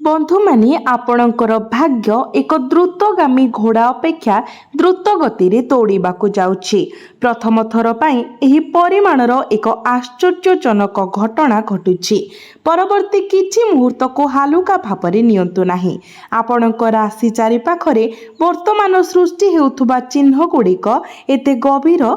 बंधु माने आपणकर भाग्य एक द्रुतगामी घोड़ा अपेक्षा द्रुत गति रे दौड़ाक जाउछि। प्रथम थर पई एही परिमाणर एक आश्चर्यजनक घटना घटुछि। परवर्ती किछि मुहूर्त को हालुका भापरे नियंतु नाही। आपणक राशि चारि पाखरे वर्तमान सृष्टि हेउथुबा चिन्ह गुड़िक एते गभीर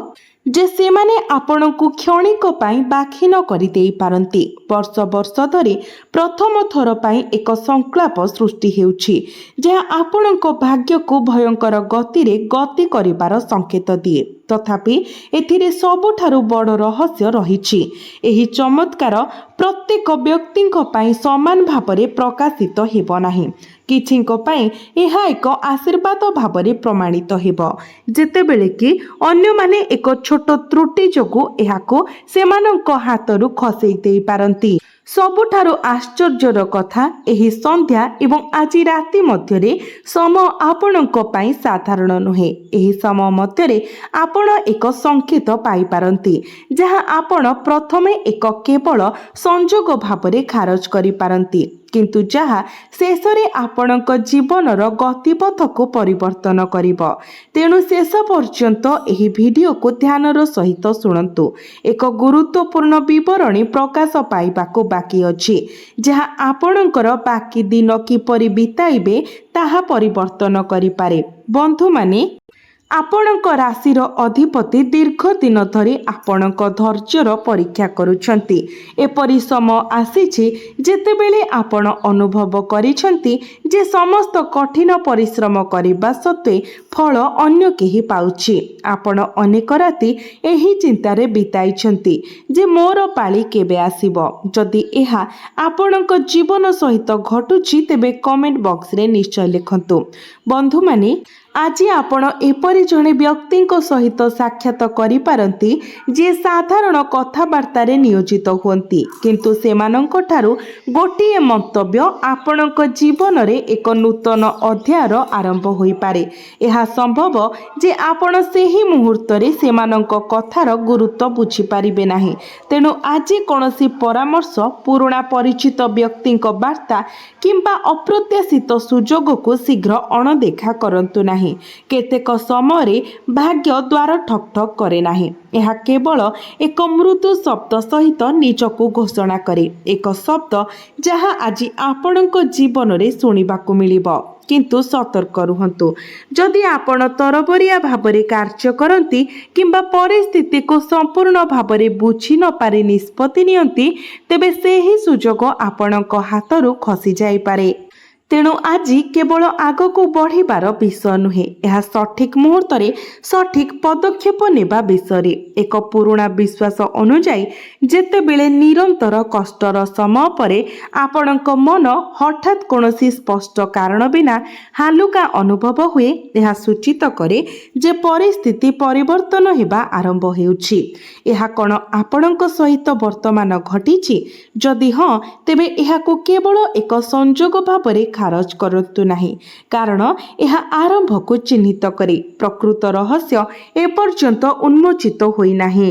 जे सेमाने आपणकु क्षणिक पाई बाखीन करि देई पारंती। वर्ष वर्ष धरी प्रथम थर पाई एक संक्लाप सृष्टि हेउछि जहा आपणक भाग्य को भयंकर गति रे गति करिवार संकेत दिए। तथापि एथिरे सबुठारु बड़ रहस्य रहिछि। एही चमत्कार प्रत्येक व्यक्तिंक पाई समान भावरे प्रकाशित हेब नाही। किछिंक पाई एहा एक आशीर्वाद भावरे प्रमाणित हेब, जेतेबेले कि अन्य माने एक छोट त्रुटि जोगु एहाको सेमानंक हातरु खसेई देई पारंती। सबुठारु आश्चर्यर कथा एही संध्या एवं आज राति मध्यरे समय आपणक पाई साधारण नुहे। एही समय मध्यरे आपण एक संकेत पाई पारंती जहा आपण प्रथमे एक केवल संजोग भावरे खारज करि पारंती, किंतु जहा शेषरे आपणक जीवनर गतिपथ को परिवर्तन करिब। तेणु शेष पर्यंत एही वीडियो को ध्यानर सहित शुणंतु। एक गुरुत्वपूर्ण विवरणी प्रकाश पाइबाको बाकी अछि जहा आपणकर बाकी दिन किपरि बिताइबे ताहा परिवर्तन करिपारे। बंधु माने आपणक राशिर अधिपति दीर्घ दिन धरी आपणक धैर्यर परीक्षा करुछंती। एपरि समय आसीछि जेतेबेले आपण अनुभव करिछंती जे समस्त कठिन परिश्रम करिबा सत्वे फल अन्य केही पाउछि। आपण अनेक राति एही चिंतारे बिताइछंती जे मोर पाଳି केबे आसीबो। जदि एहा आपणक जीवन सहित घटुछि तेबे कमेंट बॉक्स रे निश्चय लिखंतु। बंधु माने आज आपण एपरि जणे व्यक्ति सहित साक्षात करि पारंती जे साधारण कथबार्ता नियोजित हुअंती, किंतु सेमानंक ठारू गोटिए मंतव्य आपणक जीवन रे एक नूतन अध्यायर आरंभ होई पारे। एहा संभव जे आपण सेही मुहूर्त रे सेमानंक कथार गुरुत्व बुझी पारिबे नाही। तेणु आज कोनोसी परामर्श, पुराणा परिचित व्यक्तिंक वार्ता किंबा अप्रत्याशित सुजोग को शीघ्र अणदेखा करंतु नाही। केतेक समय भाग्य द्वार ठक ठक करे नाही। यह केवल एक मृदु शब्द सहित निजको घोषणा करे, एक शब्द जहा आज आपणक जीवन रे सुनिबाकु मिलिबो। किंतु सतर्क रुहंतु, जदि आपण तरबरिया भाबरे कार्य करंती किंबा परिस्थिति को संपूर्ण भाबरे बुझी न पारे निष्पत्ति नियंती तेबे सेही सुजोग आपणक हातरु खसी जाई पारे। तेणु आज केवल आगको बढ़िबार विषय नुहे, यह सठिक मुहूर्त रे सठिक पदक्षेप नेबा विषय। एक पुराणा विश्वास अनुजाई जेतेबेले निरंतर कष्टर समय परे आपणक मन हठात कोनोसी स्पष्ट कारण बिना हालुका अनुभव हुए, यह सूचित करे जे परिस्थिति परिवर्तन हेबा आरंभ हेउछि। यह कोन आपणक सहित वर्तमान घटिछि? जदि हां तेबे एहाको केवल एक संजोग भाबरे खारज करतु नाही, कारण यह आरंभ को चिन्हित करे प्रकृत रहस्य एपर्यंत उन्मोचित होई नाही।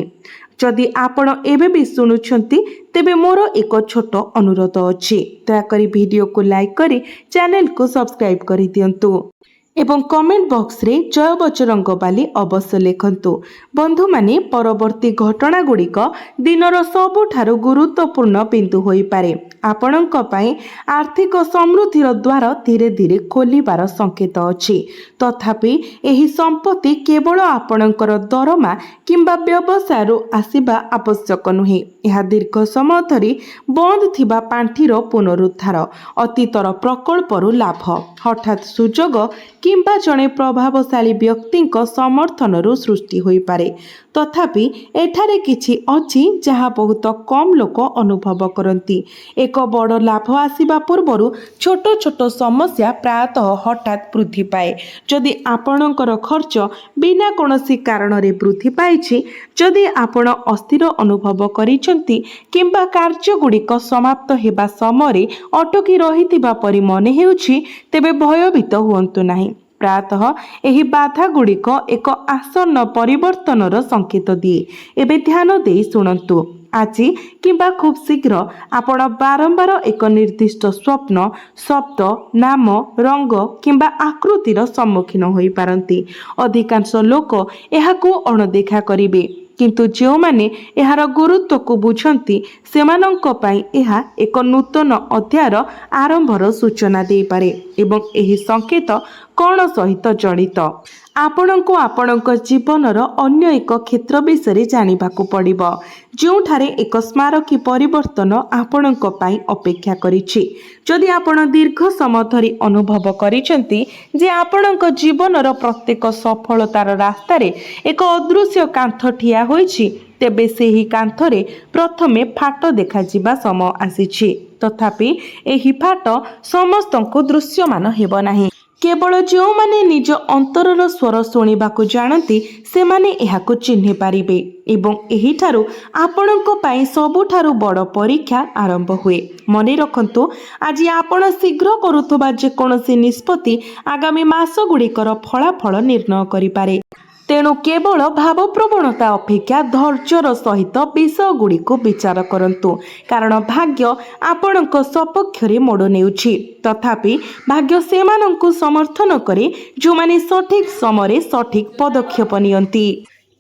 जदि आपण एबे भी सुनुछंती तेबे मोर एक छोट अनुरोध अछि, दयाकरी वीडियो को लाइक करी चैनल को सब्सक्राइब करि दियंतु एवं कमेंट बॉक्स रे जय बजरंग बाली अवश्य लिखंतु। बंधु माने परवर्ती घटना गुड़िक दिनर सबुठारु गुरुत्वपूर्ण बिंदु होई पारे। आपणक पई आर्थिक समृद्धिर द्वार धीरे धीरे खोलिबार संकेत अछि। तथापि एही संपत्ति केवल आपणकर दरमा किंबा व्यवसाय आसीबा आवश्यक नुहे। यह दीर्घ समय धरी बंद थिबा पांठीर पुनरुद्धार, अतीतर प्रकल्पर लाभ, हठात सुजोग किंबा जणे प्रभावशाली व्यक्तिंक समर्थनरु सृष्टि होई पारे। तथापि एठारे किछि अछि जहा बहुत कम लोक अनुभव करंती। एक बड़ लाभ आसीबा पूर्वरु छोट छोट समस्या प्रायतः हठात वृद्धि पाए। जदि आपणकर खर्च बिना कोनोसी कारण रे वृद्धि पाइछि, जदि आपण अस्थिर अनुभव करिसंती किंबा कार्य गुड़िक समाप्त हेबा समय अटकी रहिथिबा परि मने हेउछि, तेबे भयभीत हुअंतु नाही। प्रायतः एही बाधा गुड़िक एक आसन्न परिवर्तनर संकेत दिए। एबे ध्यान दे शुणु। आज किंबा खूब शीघ्र आपण बारंबार एक निर्दिष्ट स्वप्न, शब्द, नाम, रंग किंबा आकृतिर सम्मुखीन होई पारंती। अधिकांश लोक एहाकू अणदेखा करिवे, किंतु जो माने एहार गुरुत्व को बुझंती सेमानंक पई एहा एक नूतन अध्यायर आरंभर सूचना दे पारे एवं एही संकेत कौन सहित जड़ित आपणको आपणक जीवनर अन्य एक क्षेत्र विषय जानिबाकू पड़िबो, जोठारे एक स्मारकी परिवर्तन आपणक पई अपेक्षा करिछि। जदि आपण दीर्घ समय धरि अनुभव करिसेंती जे आपणक जीवनर प्रत्येक सफलतार रास्तारे एक अदृश्य कांथ ठिया होइछि, तेबे सेही कांथरे प्रथमे फाट देखाजिबा समय आसीछि। तथापि एही फाट समस्तंको दृश्यमान हेबो नाही। केवल जो माने निज अंतरर स्वर शुणिबाकू जानती से माने एहाकू चिन्हि पारिबे एवं एही ठारू आपणको पाई सबुठारू बड़ परीक्षा आरंभ हुए। मने रखंतु आज आपण शीघ्र करुथबा जे कोनोसी निष्पत्ति आगामी मास गुड़िकर फलाफल निर्णय करिपारे। तेणु केवल भावप्रवणता अपेक्षा धैर्यर सहित विषय गुड़िक विचार करंतु, कारण भाग्य आपणक सपक्षरे मोड़ नेउछि। तथापि भाग्य सेमानंकु समर्थन करे जो माने सठिक समय सठिक पदक्षेप नियंती।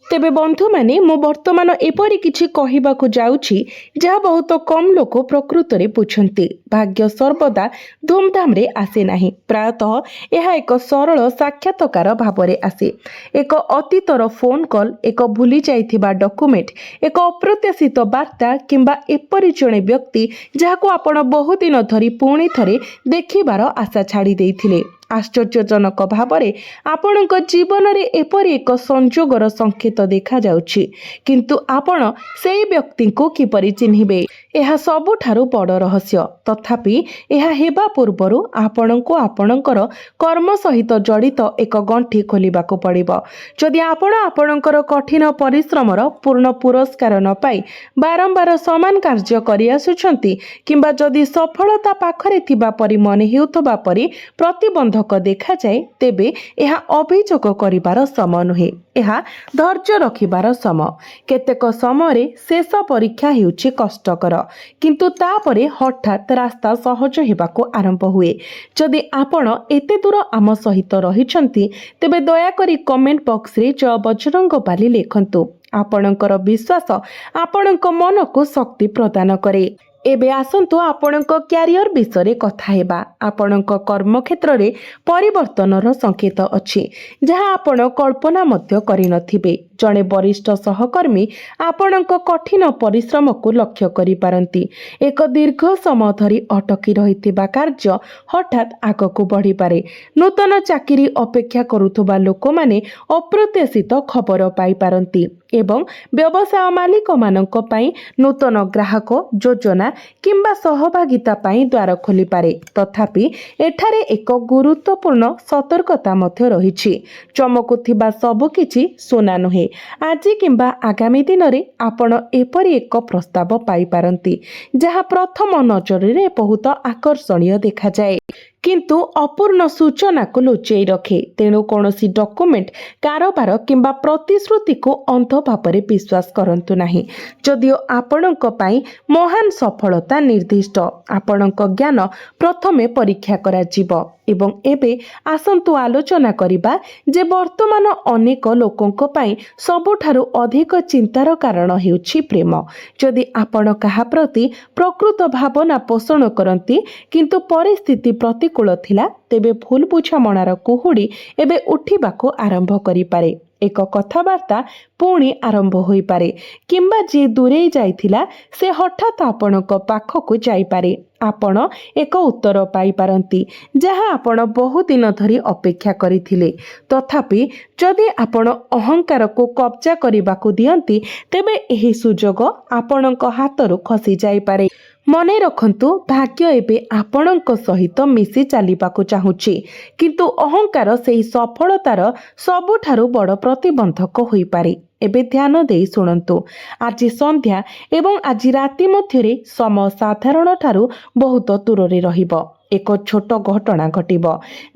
तेबे बंधु माने मो वर्तमान एपरी किछि कहिबाकू जाउछि जहा बहुत कम लोक प्रकृत रे बुझंती। भाग्य सर्वदा धूमधाम रे आसे नाही, प्रायतः यह एक सरल साक्षात्कार भावरे आसे। एक अतीतर फोन कॉल, एक भूली जाइथिबा डॉक्यूमेंट, एक अप्रत्याशित वार्ता किंबा एपरी जणे व्यक्ति जहाको आपण बहुत दिन धरी पुणी थरे देखिबार आशा छाड़ी देइथिले। आश्चर्यजनक भावरे आपणक जीवन रे एपरी एक संजोगर संकेत देखा जाउछि, किंतु आपण सेई व्यक्ति को किपरि चिन्हिबे एहा सबुठारु बड़ रहस्य। तथापि एहा हेबा पूर्वरु आपणको आपणकर कर्म सहित जड़ित एक गंठी खोलिबाकू पड़िबो। जदि आपण आपणकर कठिन परिश्रमर पूर्ण पुरस्कार न पाई बारंबार समान कार्य करि आसुछंती किंबा जदि सफलता पाखरे थिबा परि मने हेउथबा परि प्रतिबंधक देखा जाए, तेबे एहा अभियोग करिबार समय नुहे, एहा धैर्य रखिबार समय। केतेक समय शेष परीक्षा हेउछि कष्टकर, किंतु तापरे हठात रास्ता सहज हेबाकू आरंभ हुए। जदि आपण एते दूर आम सहित रहिछंती तेबे दया करी कमेंट बॉक्स रे जय बजरंगबली लेखंतु। आपणकर विश्वास आपणक मन को शक्ति प्रदान करे। एबे आसंतु आपणक क्यारियर विषय कथा हेबा। आपणक कर्म क्षेत्र रे परिवर्तनर संकेत अछि जहाँ आपण कल्पना मध्य करि नथिबे। जणे वरिष्ठ सहकर्मी आपणक कठिन परिश्रम को लक्ष्य करि पारंती। एक दीर्घ समय धरि अटकी रहिथिबा कार्य हठात आगको बढ़ी पारे। नूतन चाकरी अपेक्षा करुथबा लोक माने अप्रत्याशित खबर पाई पारंती एवं व्यवसाय मालिक मानक पई नूतन ग्राहक योजना किंबा सहभागिता पई द्वार खोली पारे। तथापि एठारे एक गुरुत्वपूर्ण सतर्कता मध्य रहिछि। चमकुथिबा सब किछि सोना नुहे। आज किंबा आगामी दिन रे आपण एपरि एक प्रस्ताव पाई पारंती जहा प्रथम नजर रे बहुत आकर्षणीय देखा जाए, किंतु अपूर्ण सूचना को लुचेई रखे। तेणु कौनसी डॉक्यूमेंट, कारोबार किंबा प्रतिश्रुति को अंध भावरे विश्वास करंतु नाही। जदिओ आपणक पई महान सफलता निर्दिष्ट, आपणक ज्ञान प्रथमे परीक्षा करा जिवो। एवं एबे आसंतु आलोचना करिबा जे वर्तमान अनेक लोकंक पई सबुठारु अधिक चिंतार कारण हेउछि प्रेम। जदि आपण कहा प्रति प्रकृत भावना पोषण करंती किंतु परिस्थिति प्रतिकूल थिला, तेबे भूल बुझामणार कुहुड़ी एबे उठिबाको आरंभ करि पारे। एक कथबार्ता पुणी आरंभ होई पारे किंबा जे दूरे जाइथिला से हठात आपणक पाखकु जाई पारे। आपण एक उत्तर पाई पारंती जहां आपण बहुत दिन धरी अपेक्षा करिथिले। तथापि जदि आपण अहंकार को कब्जा करबाकू दियंती तेबे एही सुजोग आपणक हातरू खसी जाई पारे। मने रखंतु भाग्य एबे आपणक सहित मिसी चलिबाकू चाहुछि, किंतु अहंकार सेही सफलतार सबुठारु बड़ प्रतिबंधक होई पारे। एबे ध्यान देई सुनंतु। आज संध्या एवं आज राति मध्यरे समय साधारण ठारू बहुत दूर रे रहिबो। ଏକ ଛୋଟ ଘଟଣା ଘଟିବ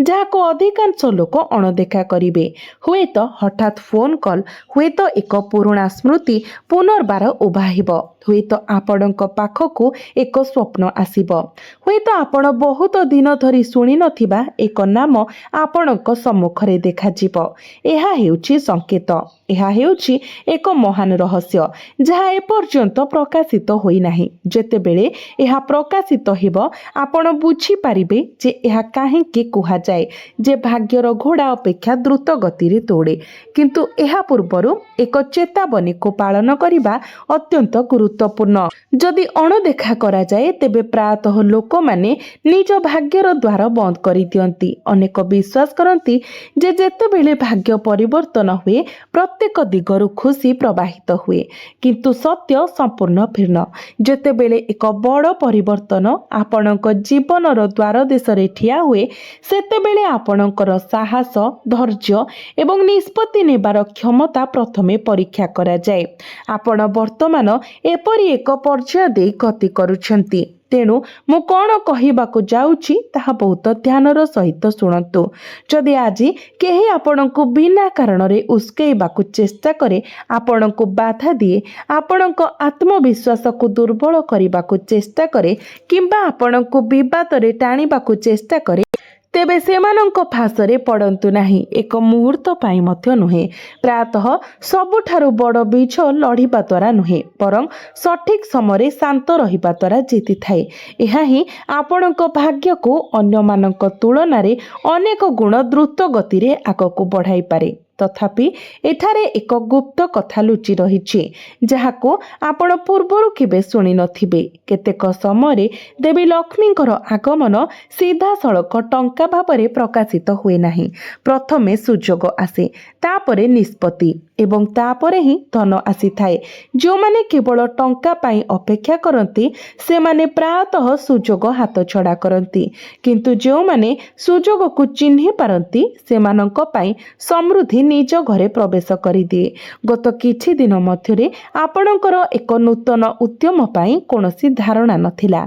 ଯାହାକୁ ଅଧିକାଂଶ ଲୋକ ଅଣଦେଖା କରିବେ। ହୁଏତ ହଠାତ୍ ଫୋନ୍ କଲ୍, ହୁଏତ ଏକ ପୁରୁଣା ସ୍ମୃତି ପୁନର୍ବାର ଉଭାଇବ, ହୁଏତ ଆପଣଙ୍କ ପାଖକୁ ଏକ ସ୍ୱପ୍ନ ଆସିବ, ହୁଏତ ଆପଣ ବହୁତ ଦିନ ଧରି ଶୁଣିନଥିବା ଏକ ନାମ ଆପଣଙ୍କ ସମ୍ମୁଖରେ ଦେଖାଯିବ। ଏହା ହେଉଛି ସଂକେତ। ଏହା ହେଉଛି ଏକ ମହାନ ରହସ୍ୟ ଯାହା ଏପର୍ଯ୍ୟନ୍ତ ପ୍ରକାଶିତ ହୋଇନାହିଁ। ଯେତେବେଳେ ଏହା ପ୍ରକାଶିତ ହେବ ଆପଣ ବୁଝିପାରିବେ ଯେ ଏହା କାହିଁକି କୁହାଯାଏ ଯେ ଭାଗ୍ୟର ଘୋଡ଼ା ଅପେକ୍ଷା ଦ୍ରୁତ ଗତିରେ ଦୌଡ଼େ। କିନ୍ତୁ ଏହା ପୂର୍ବରୁ ଏକ ଚେତାବନୀକୁ ପାଳନ କରିବା ଅତ୍ୟନ୍ତ ଗୁରୁତ୍ୱପୂର୍ଣ୍ଣ। ଯଦି ଅଣଦେଖା କରାଯାଏ ତେବେ ପ୍ରାୟତଃ ଲୋକମାନେ ନିଜ ଭାଗ୍ୟର ଦ୍ୱାର ବନ୍ଦ କରିଦିଅନ୍ତି। ଅନେକ ବିଶ୍ୱାସ କରନ୍ତି ଯେ ଯେତେବେଳେ ଭାଗ୍ୟ ପରିବର୍ତ୍ତନ ହୁଏ ପ୍ରତ୍ୟେକ ଦିଗରୁ ଖୁସି ପ୍ରବାହିତ ହୁଏ। କିନ୍ତୁ ସତ୍ୟ ସମ୍ପୂର୍ଣ୍ଣ ଭିନ୍ନ। ଯେତେବେଳେ ଏକ ବଡ଼ ପରିବର୍ତ୍ତନ ଆପଣଙ୍କ ଜୀବନର ଦ୍ୱାର ଦେଶରେ ଠିଆ ହୁଏ ସେତେବେଳେ ଆପଣଙ୍କର ସାହସ, ଧୈର୍ଯ୍ୟ ଏବଂ ନିଷ୍ପତ୍ତି ନେବାର କ୍ଷମତା ପ୍ରଥମେ ପରୀକ୍ଷା କରାଯାଏ। ଆପଣ ବର୍ତ୍ତମାନ ଏପରି ଏକ ପର୍ଯ୍ୟାୟ ଦେଇ ଗତି କରୁଛନ୍ତି। ତେଣୁ ମୁଁ କ'ଣ କହିବାକୁ ଯାଉଛି ତାହା ବହୁତ ଧ୍ୟାନର ସହିତ ଶୁଣନ୍ତୁ। ଯଦି ଆଜି କେହି ଆପଣଙ୍କୁ ବିନା କାରଣରେ ଉସ୍କେଇବାକୁ ଚେଷ୍ଟା କରେ, ଆପଣଙ୍କୁ ବାଧା ଦିଏ, ଆପଣଙ୍କ ଆତ୍ମବିଶ୍ୱାସକୁ ଦୁର୍ବଳ କରିବାକୁ ଚେଷ୍ଟା କରେ କିମ୍ବା ଆପଣଙ୍କୁ ବିବାଦରେ ଟାଣିବାକୁ ଚେଷ୍ଟା କରେ, ତେବେ ସେମାନଙ୍କ ଫାଶରେ ପଡ଼ନ୍ତୁ ନାହିଁ। ଏକ ମୁହୂର୍ତ୍ତ ପାଇଁ ମଧ୍ୟ ନୁହେଁ। ପ୍ରାୟତଃ ସବୁଠାରୁ ବଡ଼ ବିଜୟ ଲଢ଼ିବା ଦ୍ୱାରା ନୁହେଁ, ବରଂ ସଠିକ୍ ସମୟରେ ଶାନ୍ତ ରହିବା ଦ୍ୱାରା ଜିତିଥାଏ। ଏହା ହିଁ ଆପଣଙ୍କ ଭାଗ୍ୟକୁ ଅନ୍ୟମାନଙ୍କ ତୁଳନାରେ ଅନେକ ଗୁଣ ଦ୍ରୁତ ଗତିରେ ଆଗକୁ ବଢ଼ାଇପାରେ। ତଥାପି ଏଠାରେ ଏକ ଗୁପ୍ତ କଥା ଲୁଚି ରହିଛି ଯାହାକୁ ଆପଣ ପୂର୍ବରୁ କେବେ ଶୁଣିନଥିବେ। କେତେକ ସମୟରେ ଦେବୀ ଲକ୍ଷ୍ମୀଙ୍କର ଆଗମନ ସିଧାସଳଖ ଟଙ୍କା ଭାବରେ ପ୍ରକାଶିତ ହୁଏ ନାହିଁ। ପ୍ରଥମେ ସୁଯୋଗ ଆସେ, ତାପରେ ନିଷ୍ପତ୍ତି ଏବଂ ତାପରେ ହିଁ ଧନ ଆସିଥାଏ। ଯେଉଁମାନେ କେବଳ ଟଙ୍କା ପାଇଁ ଅପେକ୍ଷା କରନ୍ତି ସେମାନେ ପ୍ରାୟତଃ ସୁଯୋଗ ହାତଛଡ଼ା କରନ୍ତି। କିନ୍ତୁ ଯେଉଁମାନେ ସୁଯୋଗକୁ ଚିହ୍ନି ପାରନ୍ତି ସେମାନଙ୍କ ପାଇଁ ସମୃଦ୍ଧି ନିଜ ଘରେ ପ୍ରବେଶ କରିଦିଏ। ଗତ କିଛି ଦିନ ମଧ୍ୟରେ ଆପଣଙ୍କର ଏକ ନୂତନ ଉଦ୍ୟମ ପାଇଁ କୌଣସି ଧାରଣା ନଥିଲା।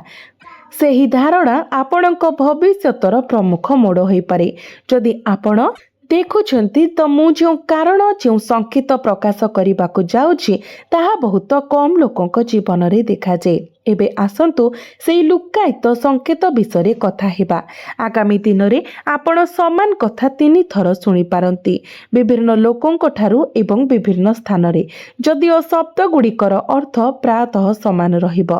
ସେହି ଧାରଣା ଆପଣଙ୍କ ଭବିଷ୍ୟତର ପ୍ରମୁଖ ମୋଡ଼ ହୋଇପାରେ। ଯଦି ଆପଣ ଦେଖୁଛନ୍ତି ତ ମୁଁ ଯେଉଁ କାରଣ, ଯେଉଁ ସଂକେତ ପ୍ରକାଶ କରିବାକୁ ଯାଉଛି ତାହା ବହୁତ କମ୍ ଲୋକଙ୍କ ଜୀବନରେ ଦେଖାଯାଏ। ଏବେ ଆସନ୍ତୁ ସେହି ଲୁକ୍କାୟିତ ସଂକେତ ବିଷୟରେ କଥା ହେବା। ଆଗାମୀ ଦିନରେ ଆପଣ ସମାନ କଥା 3 ଥର ଶୁଣିପାରନ୍ତି, ବିଭିନ୍ନ ଲୋକଙ୍କ ଠାରୁ ଏବଂ ବିଭିନ୍ନ ସ୍ଥାନରେ। ଯଦିଓ ଶବ୍ଦଗୁଡ଼ିକର ଅର୍ଥ ପ୍ରାୟତଃ ସମାନ ରହିବ,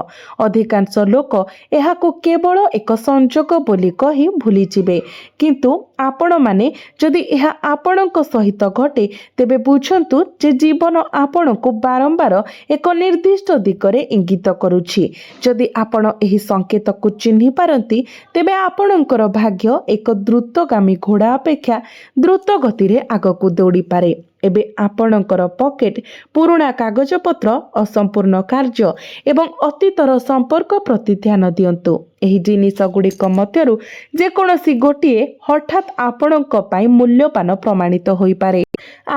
ଅଧିକାଂଶ ଲୋକ ଏହାକୁ କେବଳ ଏକ ସଂଯୋଗ ବୋଲି କହି ଭୁଲିଯିବେ। କିନ୍ତୁ ଆପଣମାନେ ଯଦି ଏହା ଆପଣଙ୍କ ସହିତ ଘଟେ ତେବେ ବୁଝନ୍ତୁ ଯେ ଜୀବନ ଆପଣଙ୍କୁ ବାରମ୍ବାର ଏକ ନିର୍ଦ୍ଦିଷ୍ଟ ଦିଗରେ ଇଙ୍ଗିତ କରୁଛି। ଯଦି ଆପଣ ଏହି ସଂକେତକୁ ଚିହ୍ନି ପାରନ୍ତି ତେବେ ଆପଣଙ୍କର ଭାଗ୍ୟ ଏକ ଦ୍ରୁତଗାମୀ ଘୋଡ଼ା ଅପେକ୍ଷା ଦ୍ରୁତ ଗତିରେ ଆଗକୁ ଦୌଡ଼ିପାରେ। ଏବେ ଆପଣଙ୍କର ପକେଟ୍ ପୁରୁଣା କାଗଜପତ୍ର, ଅସମ୍ପୂର୍ଣ୍ଣ କାର୍ଯ୍ୟ ଏବଂ ଅତୀତର ସମ୍ପର୍କ ପ୍ରତି ଧ୍ୟାନ ଦିଅନ୍ତୁ। ଏହି ଜିନିଷଗୁଡ଼ିକ ମଧ୍ୟରୁ ଯେକୌଣସି ଗୋଟିଏ ହଠାତ୍ ଆପଣଙ୍କ ପାଇଁ ମୂଲ୍ୟବାନ ପ୍ରମାଣିତ ହୋଇପାରେ।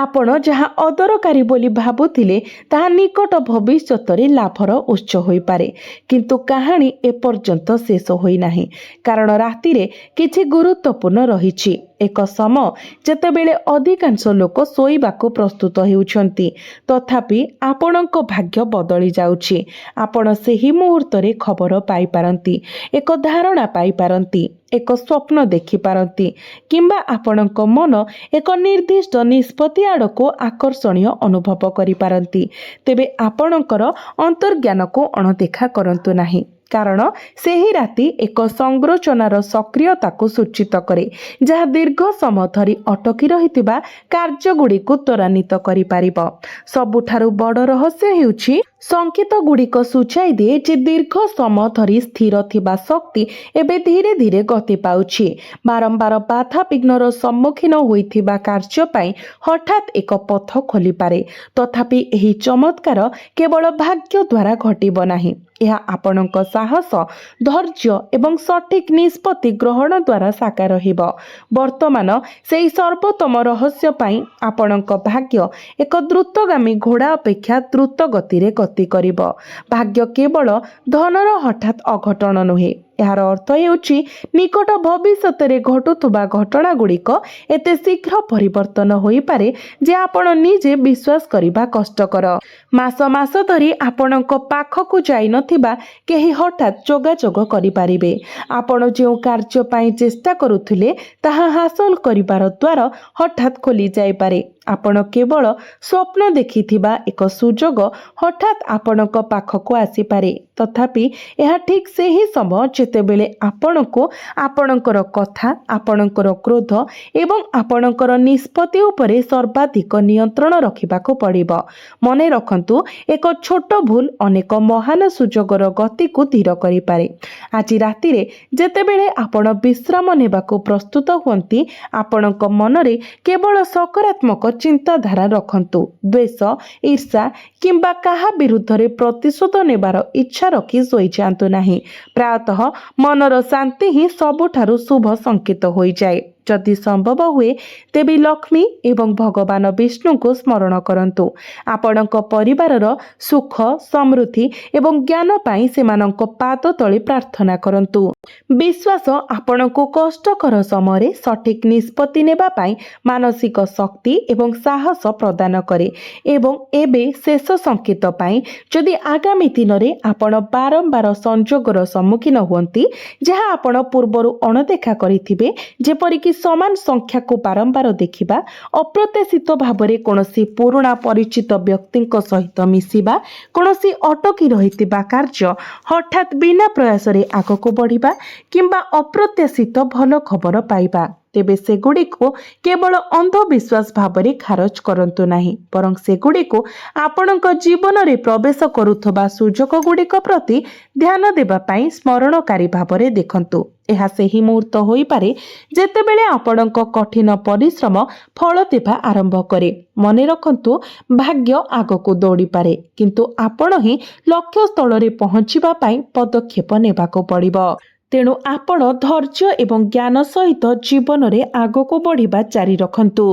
ଆପଣ ଯାହା ଅଦରକାରୀ ବୋଲି ଭାବୁଥିଲେ ତାହା ନିକଟ ଭବିଷ୍ୟତରେ ଲାଭର ଉତ୍ସ ହୋଇପାରେ। କିନ୍ତୁ କାହାଣୀ ଏପର୍ଯ୍ୟନ୍ତ ଶେଷ ହୋଇନାହିଁ, କାରଣ ରାତିରେ କିଛି ଗୁରୁତ୍ୱପୂର୍ଣ୍ଣ ରହିଛି। ଏକ ସମୟ ଯେତେବେଳେ ଅଧିକାଂଶ ଲୋକ ଶୋଇବାକୁ ପ୍ରସ୍ତୁତ ହେଉଛନ୍ତି, ତଥାପି ଆପଣଙ୍କ ଭାଗ୍ୟ ବଦଳି ଯାଉଛି। ଆପଣ ସେହି ମୁହୂର୍ତ୍ତରେ ଖବର ପାଇପାରନ୍ତି, ଏକ ଧାରଣା ପାଇପାରନ୍ତି, ଏକ ସ୍ୱପ୍ନ ଦେଖିପାରନ୍ତି କିମ୍ବା ଆପଣଙ୍କ ମନ ଏକ ନିର୍ଦ୍ଦିଷ୍ଟ ନିଷ୍ପତ୍ତି ଆଡ଼କୁ ଆକର୍ଷଣୀୟ ଅନୁଭବ କରିପାରନ୍ତି। ତେବେ ଆପଣଙ୍କର ଅନ୍ତର୍ଜ୍ଞାନକୁ ଅଣଦେଖା କରନ୍ତୁ ନାହିଁ, କାରଣ ସେହି ରାତି ଏକ ସଂରଚନାର ସକ୍ରିୟତାକୁ ସୂଚିତ କରେ ଯାହା ଦୀର୍ଘ ସମୟ ଧରି ଅଟକି ରହିଥିବା କାର୍ଯ୍ୟଗୁଡ଼ିକୁ ତ୍ୱରାନ୍ୱିତ କରିପାରିବ। ସବୁଠାରୁ ବଡ଼ ରହସ୍ୟ ହେଉଛି ସଂକେତଗୁଡ଼ିକ ସୂଚାଇ ଦିଏ ଯେ ଦୀର୍ଘ ସମୟ ଧରି ସ୍ଥିର ଥିବା ଶକ୍ତି ଏବେ ଧୀରେ ଧୀରେ ଗତି ପାଉଛି। ବାରମ୍ବାର ବାଧାବିଘ୍ନର ସମ୍ମୁଖୀନ ହୋଇଥିବା କାର୍ଯ୍ୟ ପାଇଁ ହଠାତ୍ ଏକ ପଥ ଖୋଲିପାରେ। ତଥାପି ଏହି ଚମତ୍କାର କେବଳ ଭାଗ୍ୟ ଦ୍ୱାରା ଘଟିବ ନାହିଁ, ଏହା ଆପଣଙ୍କ ସାହସ, ଧୈର୍ଯ୍ୟ ଏବଂ ସଠିକ୍ ନିଷ୍ପତ୍ତି ଗ୍ରହଣ ଦ୍ୱାରା ସାକାର ହେବ। ବର୍ତ୍ତମାନ ସେହି ସର୍ବୋତ୍ତମ ରହସ୍ୟ ପାଇଁ ଆପଣଙ୍କ ଭାଗ୍ୟ ଏକ ଦ୍ରୁତଗାମୀ ଘୋଡ଼ା ଅପେକ୍ଷା ଦ୍ରୁତ ଗତିରେ ଗତି କରିବ। ଭାଗ୍ୟ କେବଳ ଧନର ହଠାତ୍ ଅଘଟଣ ନୁହେଁ, यार अर्थ हेउछि निकट भविष्यतरे घटुथुबा घटनागुड़िक एते शीघ्र परिवर्तन होई पारे जे आपण निजे विश्वास करिबा कष्टकर। मास मास धरी आपणक पाखकु जाई नथिबा केही हठात जोगाजोग करिपारिबे। आपण जेउ कार्य पई चेष्टा करुथिले ताहा हासिल करिबार द्वार हठात खोली जाई पारे। आपण केवल स्वप्न देखिथिबा एक सुजोग हठात आपणक पाखकु आसी पारे। तथापि यह ठीक से ही समय जेतेबेले आपणको आपणकर कथा आपणकर क्रोध एवं आपणकर निष्पत्ति उपरे सर्वाधिक नियंत्रण रखिबाको पड़िबो। मने रखंतु एक छोट भूल अनेक महान सुजोगर गति को धीर करि पारे। आज रातिरे जेतेबेले आपण विश्राम नेबाको प्रस्तुत हुंती आपणक मनरे केवल सकारात्मक चिंताधारा रखंतु। द्वेष ईर्षा किंबा काहा विरुद्धरे प्रतिशोध नेबार इच्छा रखी सोई जातु नाही। प्रायतः मनर शांति ही सबुठारु शुभ संकेत होई जाए। जदि संभव हुए तेबे लक्ष्मी एवं भगवान विष्णु को स्मरण करंतु। आपणक परिवारर सुख समृद्धि एवं ज्ञान पाई सेमानक पाद तले प्रार्थना करंतु। विश्वास आपणको कष्टकर समय सठिक निष्पत्ति नेबा पाई मानसिक शक्ति एवं साहस प्रदान करे। एवं एबे शेष संकेत पाई जदि आगामी दिन रे आपण बारंबार संजोगर सम्मुखीन हुंती जहा आपण पूर्वरु अणदेखा करिथिबे जेपरिक समान संख्या को बारंबार देखिबा अप्रत्याशित भावरे कोनोसी पुराणा परिचित व्यक्ति सहित मिसिबा कोनोसी अटकी रहितिबा कार्य हठात बिना प्रयास रे आगको बढ़िबा किंबा अप्रत्याशित भल खबर पाइबा तेबे सेगुड़ी को केवल अंधविश्वास भावरे खारज करंतु नाही परं सेगुड़ी को आपणक जीवन रे प्रवेश करुथबा सुजोग गुड़िक प्रति ध्यान देबा पाई स्मरणकारी भावरे देखंतु। एहा सेही मुहूर्त होई पारे जेतेबेले आपणक कठिन परिश्रम फल देबा आरंभ करे। मने रखंतु भाग्य आगको दौड़ी पारे किंतु आपण ही लक्ष्य स्थल रे पहुंचीबा पाई पदक्षेप नेबाको पड़िबो। तेणु आपण धैर्य एवं ज्ञान सहित जीवन रे आगको बढ़िबा जारी रखंतु।